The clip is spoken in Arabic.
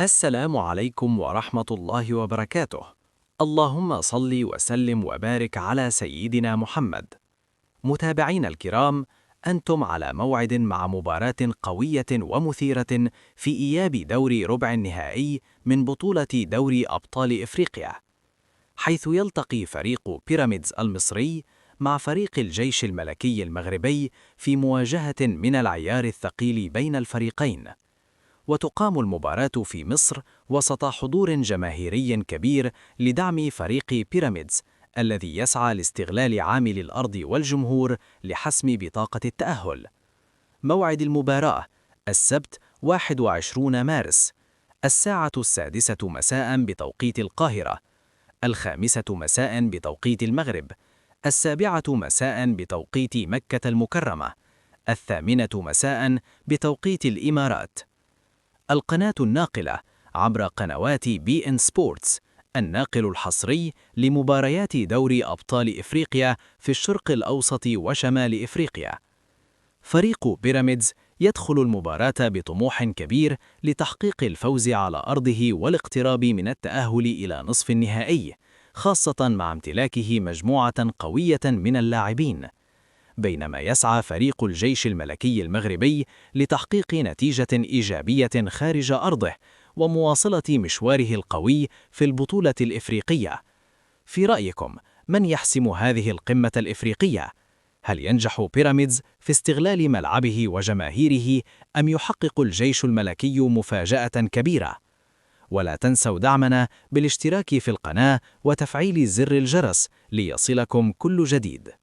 السلام عليكم ورحمة الله وبركاته. اللهم صل وسلم وبارك على سيدنا محمد. متابعينا الكرام، أنتم على موعد مع مباراة قوية ومثيرة في إياب دوري ربع النهائي من بطولة دوري أبطال إفريقيا، حيث يلتقي فريق بيراميدز المصري مع فريق الجيش الملكي المغربي في مواجهة من العيار الثقيل بين الفريقين. وتقام المباراة في مصر وسط حضور جماهيري كبير لدعم فريق بيراميدز الذي يسعى لاستغلال عامل الأرض والجمهور لحسم بطاقة التأهل. موعد المباراة: السبت 21 مارس، 6:00 مساء بتوقيت القاهرة، 5:00 مساء بتوقيت المغرب، 7:00 مساء بتوقيت مكة المكرمة، 8:00 مساء بتوقيت الإمارات. القناة الناقلة عبر قنوات بي إن سبورتس، الناقل الحصري لمباريات دوري أبطال إفريقيا في الشرق الأوسط وشمال إفريقيا. فريق بيراميدز يدخل المباراة بطموح كبير لتحقيق الفوز على أرضه والاقتراب من التأهل إلى نصف النهائي، خاصة مع امتلاكه مجموعة قوية من اللاعبين. بينما يسعى فريق الجيش الملكي المغربي لتحقيق نتيجة إيجابية خارج أرضه ومواصلة مشواره القوي في البطولة الإفريقية. في رأيكم، من يحسم هذه القمة الإفريقية؟ هل ينجح بيراميدز في استغلال ملعبه وجماهيره، أم يحقق الجيش الملكي مفاجأة كبيرة؟ ولا تنسوا دعمنا بالاشتراك في القناة وتفعيل زر الجرس ليصلكم كل جديد.